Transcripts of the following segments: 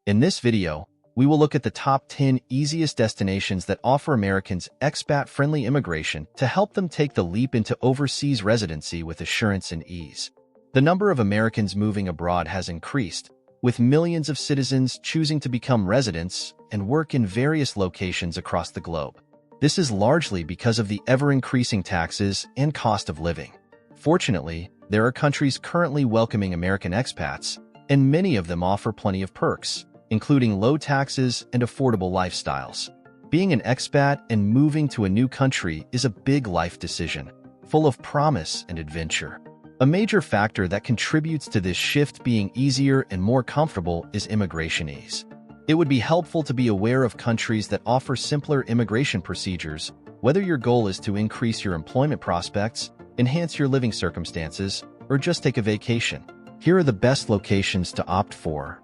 In this video, we will look at the top 10 easiest destinations that offer Americans expat-friendly immigration to help them take the leap into overseas residency with assurance and ease. The number of Americans moving abroad has increased, with millions of citizens choosing to become residents and work in various locations across the globe. This is largely because of the ever-increasing taxes and cost of living. Fortunately, there are countries currently welcoming American expats, and many of them offer plenty of perks, including low taxes and affordable lifestyles. Being an expat and moving to a new country is a big life decision, full of promise and adventure. A major factor that contributes to this shift being easier and more comfortable is immigration ease. It would be helpful to be aware of countries that offer simpler immigration procedures, whether your goal is to increase your employment prospects, enhance your living circumstances, or just take a vacation. Here are the best locations to opt for.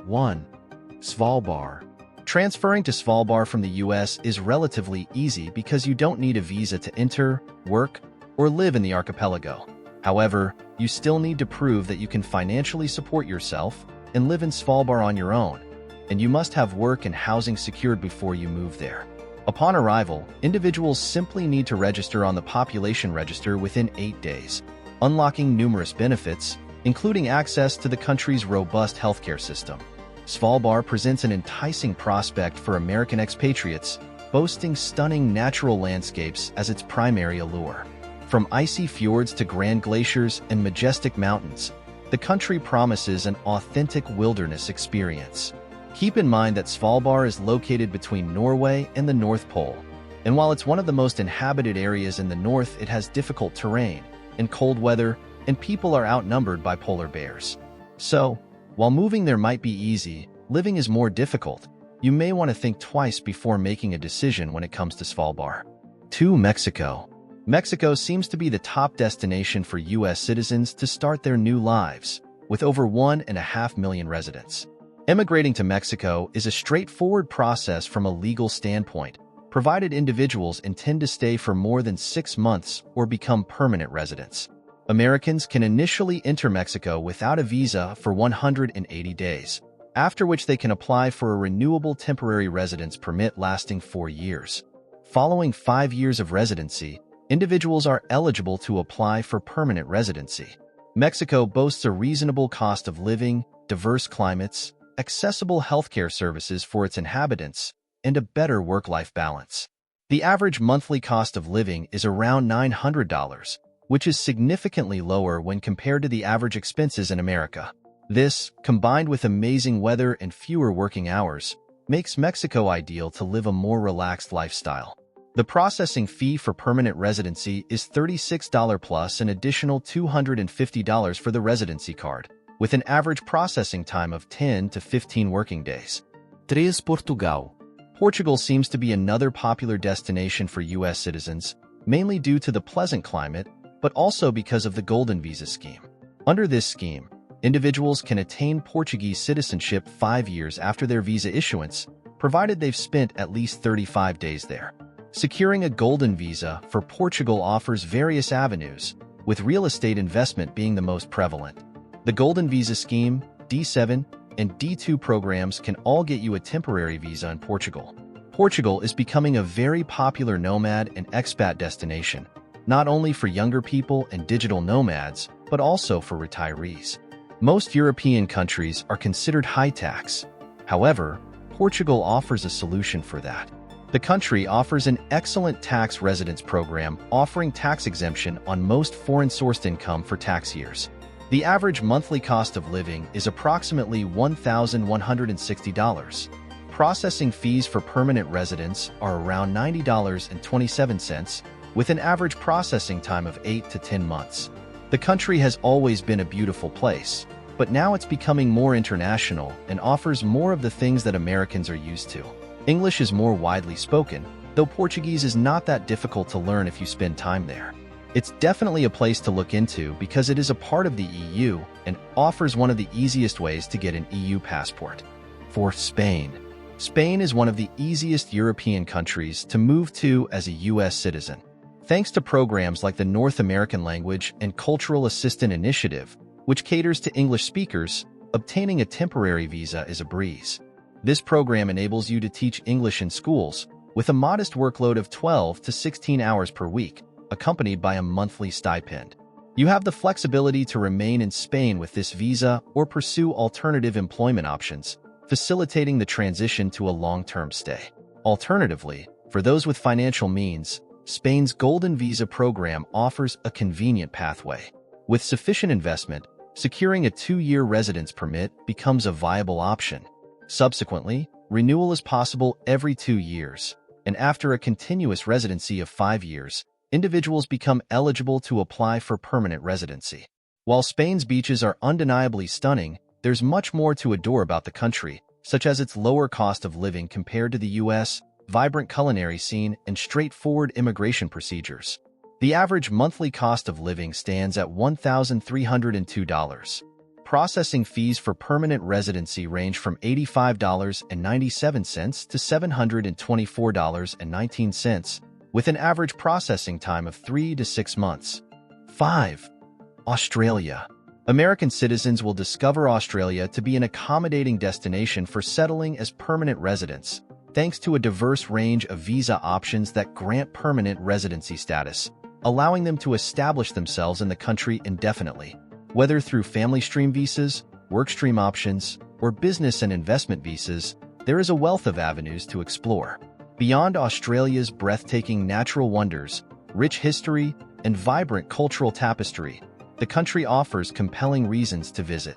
1. Svalbard. Transferring to Svalbard from the US is relatively easy because you don't need a visa to enter, work, or live in the archipelago. However, you still need to prove that you can financially support yourself and live in Svalbard on your own, and you must have work and housing secured before you move there. Upon arrival, individuals simply need to register on the population register within 8 days, unlocking numerous benefits, including access to the country's robust healthcare system. Svalbard presents an enticing prospect for American expatriates, boasting stunning natural landscapes as its primary allure. From icy fjords to grand glaciers and majestic mountains, the country promises an authentic wilderness experience. Keep in mind that Svalbard is located between Norway and the North Pole, and while it's one of the most inhabited areas in the north, it has difficult terrain and cold weather, and people are outnumbered by polar bears. So, while moving there might be easy, living is more difficult. You may want to think twice before making a decision when it comes to Svalbard. 2. Mexico. Mexico seems to be the top destination for U.S. citizens to start their new lives, with over 1.5 million residents. Immigrating to Mexico is a straightforward process from a legal standpoint, provided individuals intend to stay for more than 6 months or become permanent residents. Americans can initially enter Mexico without a visa for 180 days, after which they can apply for a renewable temporary residence permit lasting 4 years. Following 5 years of residency, individuals are eligible to apply for permanent residency. Mexico boasts a reasonable cost of living, diverse climates, accessible healthcare services for its inhabitants, and a better work-life balance. The average monthly cost of living is around $900, which is significantly lower when compared to the average expenses in America. This, combined with amazing weather and fewer working hours, makes Mexico ideal to live a more relaxed lifestyle. The processing fee for permanent residency is $36 plus an additional $250 for the residency card, with an average processing time of 10 to 15 working days. 3. Portugal. Portugal seems to be another popular destination for U.S. citizens, mainly due to the pleasant climate, but also because of the Golden Visa scheme. Under this scheme, individuals can attain Portuguese citizenship 5 years after their visa issuance, provided they've spent at least 35 days there. Securing a Golden Visa for Portugal offers various avenues, with real estate investment being the most prevalent. The Golden Visa scheme, D7, and D2 programs can all get you a temporary visa in Portugal. Portugal is becoming a very popular nomad and expat destination, not only for younger people and digital nomads, but also for retirees. Most European countries are considered high tax. However, Portugal offers a solution for that. The country offers an excellent tax residence program offering tax exemption on most foreign-sourced income for tax years. The average monthly cost of living is approximately $1,160. Processing fees for permanent residents are around $90.27, with an average processing time of 8 to 10 months. The country has always been a beautiful place, but now it's becoming more international and offers more of the things that Americans are used to. English is more widely spoken, though Portuguese is not that difficult to learn if you spend time there. It's definitely a place to look into because it is a part of the EU and offers one of the easiest ways to get an EU passport. 4. Spain. Spain is one of the easiest European countries to move to as a U.S. citizen. Thanks to programs like the North American Language and Cultural Assistant Initiative, which caters to English speakers, obtaining a temporary visa is a breeze. This program enables you to teach English in schools with a modest workload of 12 to 16 hours per week, accompanied by a monthly stipend. You have the flexibility to remain in Spain with this visa or pursue alternative employment options, facilitating the transition to a long-term stay. Alternatively, for those with financial means, Spain's Golden Visa program offers a convenient pathway. With sufficient investment, securing a 2-year residence permit becomes a viable option. Subsequently, renewal is possible every 2 years, and after a continuous residency of 5 years, individuals become eligible to apply for permanent residency. While Spain's beaches are undeniably stunning, there's much more to adore about the country, such as its lower cost of living compared to the U.S., vibrant culinary scene, and straightforward immigration procedures. The average monthly cost of living stands at $1,302. Processing fees for permanent residency range from $85.97 to $724.19, with an average processing time of 3 to 6 months. 5. Australia. American citizens will discover Australia to be an accommodating destination for settling as permanent residents, thanks to a diverse range of visa options that grant permanent residency status, allowing them to establish themselves in the country indefinitely. Whether through family stream visas, work stream options, or business and investment visas, there is a wealth of avenues to explore. Beyond Australia's breathtaking natural wonders, rich history, and vibrant cultural tapestry, the country offers compelling reasons to visit.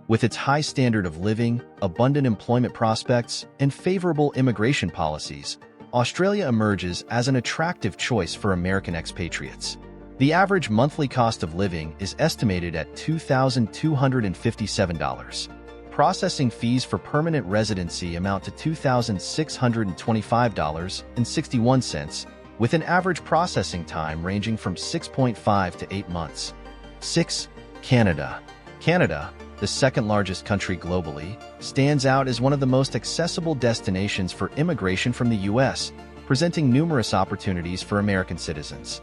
With its high standard of living, abundant employment prospects, and favorable immigration policies, Australia emerges as an attractive choice for American expatriates. The average monthly cost of living is estimated at $2,257. Processing fees for permanent residency amount to $2,625.61, with an average processing time ranging from 6.5 to 8 months. 6. Canada. Canada, the second-largest country globally, stands out as one of the most accessible destinations for immigration from the U.S., presenting numerous opportunities for American citizens.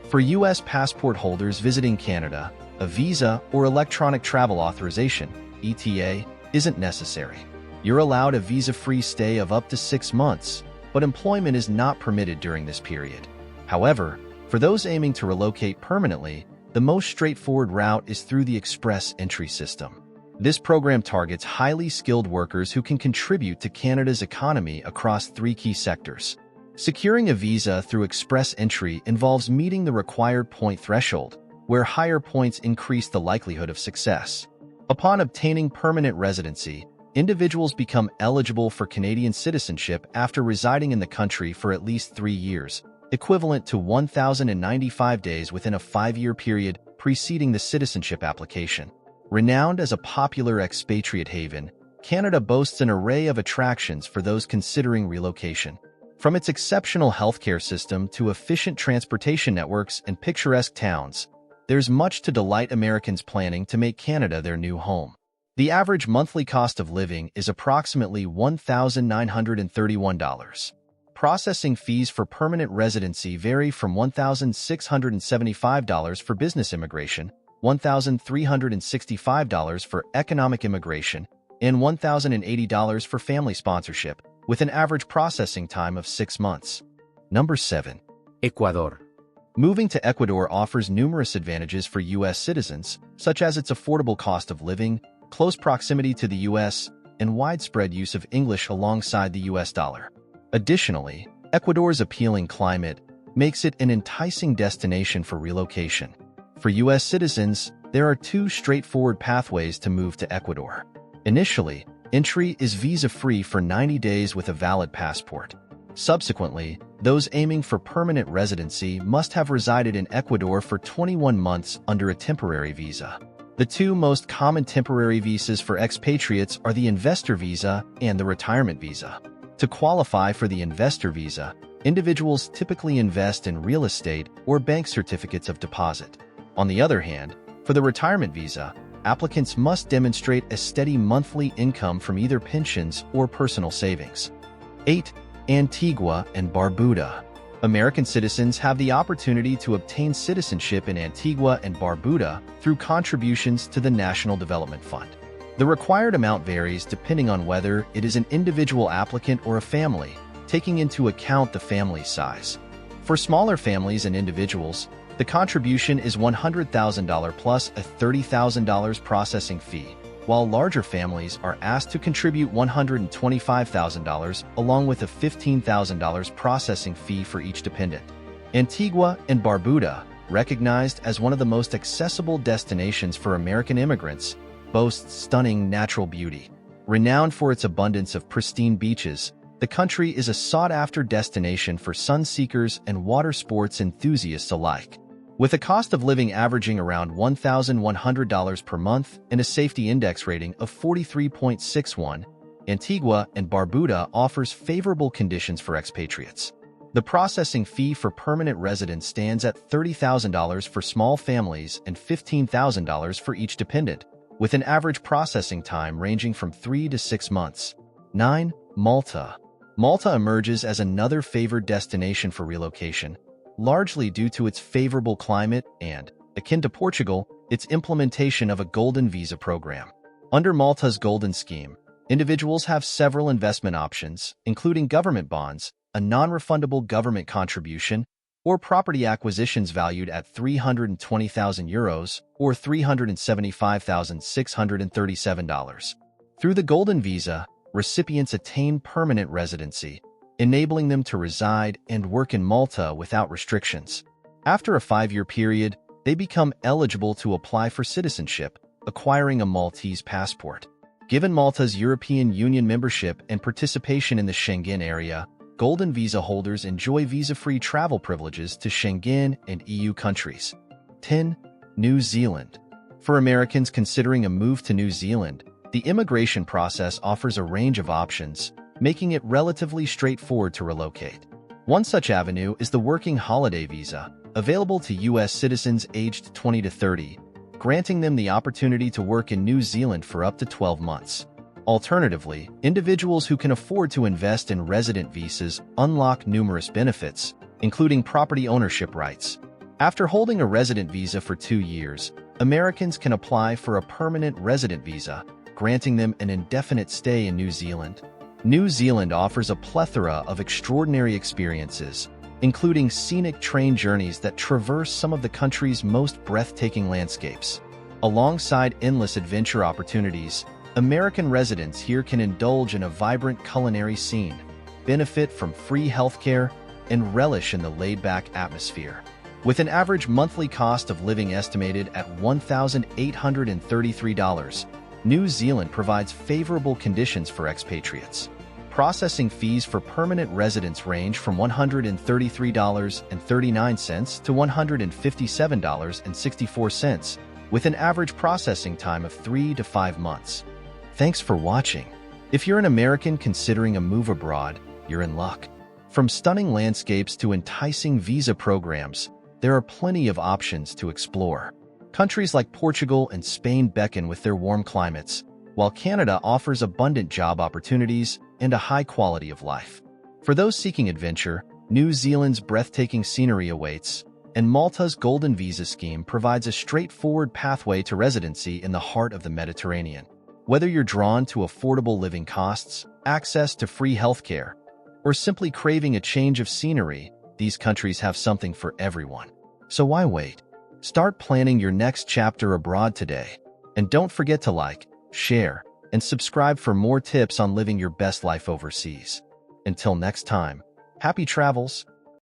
For U.S. passport holders visiting Canada, a visa or electronic travel authorization, ETA, isn't necessary. You're allowed a visa-free stay of up to 6 months, but employment is not permitted during this period. However, for those aiming to relocate permanently, the most straightforward route is through the express entry system. This program targets highly skilled workers who can contribute to Canada's economy across 3 key sectors. Securing a visa through express entry involves meeting the required point threshold, where higher points increase the likelihood of success. Upon obtaining permanent residency, individuals become eligible for Canadian citizenship after residing in the country for at least 3 years, equivalent to 1,095 days within a 5-year period preceding the citizenship application. Renowned as a popular expatriate haven, Canada boasts an array of attractions for those considering relocation. From its exceptional healthcare system to efficient transportation networks and picturesque towns, there's much to delight Americans planning to make Canada their new home. The average monthly cost of living is approximately $1,931. Processing fees for permanent residency vary from $1,675 for business immigration, $1,365 for economic immigration, and $1,080 for family sponsorship, with an average processing time of 6 months. Number 7. Ecuador. Moving to Ecuador offers numerous advantages for U.S. citizens, such as its affordable cost of living, close proximity to the U.S., and widespread use of English alongside the U.S. dollar. Additionally, Ecuador's appealing climate makes it an enticing destination for relocation. For U.S. citizens, there are 2 straightforward pathways to move to Ecuador. Initially, entry is visa-free for 90 days with a valid passport. Subsequently, those aiming for permanent residency must have resided in Ecuador for 21 months under a temporary visa. The 2 most common temporary visas for expatriates are the investor visa and the retirement visa. To qualify for the investor visa, individuals typically invest in real estate or bank certificates of deposit. On the other hand, for the retirement visa, applicants must demonstrate a steady monthly income from either pensions or personal savings. 8. Antigua and Barbuda. American citizens have the opportunity to obtain citizenship in Antigua and Barbuda through contributions to the National Development Fund. The required amount varies depending on whether it is an individual applicant or a family, taking into account the family size. For smaller families and individuals, the contribution is $100,000 plus a $30,000 processing fee, while larger families are asked to contribute $125,000 along with a $15,000 processing fee for each dependent. Antigua and Barbuda, recognized as one of the most accessible destinations for American immigrants, boasts stunning natural beauty. Renowned for its abundance of pristine beaches, the country is a sought-after destination for sun-seekers and water sports enthusiasts alike. With a cost of living averaging around $1,100 per month and a safety index rating of 43.61, Antigua and Barbuda offers favorable conditions for expatriates. The processing fee for permanent residents stands at $30,000 for small families and $15,000 for each dependent, with an average processing time ranging from 3 to 6 months. 9. Malta. Malta emerges as another favored destination for relocation, largely due to its favorable climate and, akin to Portugal, its implementation of a golden visa program. Under Malta's golden scheme, individuals have several investment options, including government bonds, a non-refundable government contribution, or property acquisitions valued at €320,000 or $375,637. Through the golden visa, recipients attain permanent residency, enabling them to reside and work in Malta without restrictions. After a 5-year period, they become eligible to apply for citizenship, acquiring a Maltese passport. Given Malta's European Union membership and participation in the Schengen area, golden visa holders enjoy visa-free travel privileges to Schengen and EU countries. 10. New Zealand. For Americans considering a move to New Zealand, the immigration process offers a range of options, making it relatively straightforward to relocate. One such avenue is the Working Holiday Visa, available to U.S. citizens aged 20 to 30, granting them the opportunity to work in New Zealand for up to 12 months. Alternatively, individuals who can afford to invest in resident visas unlock numerous benefits, including property ownership rights. After holding a resident visa for 2 years, Americans can apply for a permanent resident visa, granting them an indefinite stay in New Zealand. New Zealand offers a plethora of extraordinary experiences, including scenic train journeys that traverse some of the country's most breathtaking landscapes. Alongside endless adventure opportunities, American residents here can indulge in a vibrant culinary scene, benefit from free healthcare, and relish in the laid-back atmosphere. With an average monthly cost of living estimated at $1,833, New Zealand provides favorable conditions for expatriates. Processing fees for permanent residents range from $133.39 to $157.64, with an average processing time of 3 to 5 months. Thanks for watching. If you're an American considering a move abroad, you're in luck. From stunning landscapes to enticing visa programs, there are plenty of options to explore. Countries like Portugal and Spain beckon with their warm climates, while Canada offers abundant job opportunities and a high quality of life. For those seeking adventure, New Zealand's breathtaking scenery awaits, and Malta's golden visa scheme provides a straightforward pathway to residency in the heart of the Mediterranean. Whether you're drawn to affordable living costs, access to free healthcare, or simply craving a change of scenery, these countries have something for everyone. So why wait? Start planning your next chapter abroad today. And don't forget to like, share, and subscribe for more tips on living your best life overseas. Until next time, happy travels!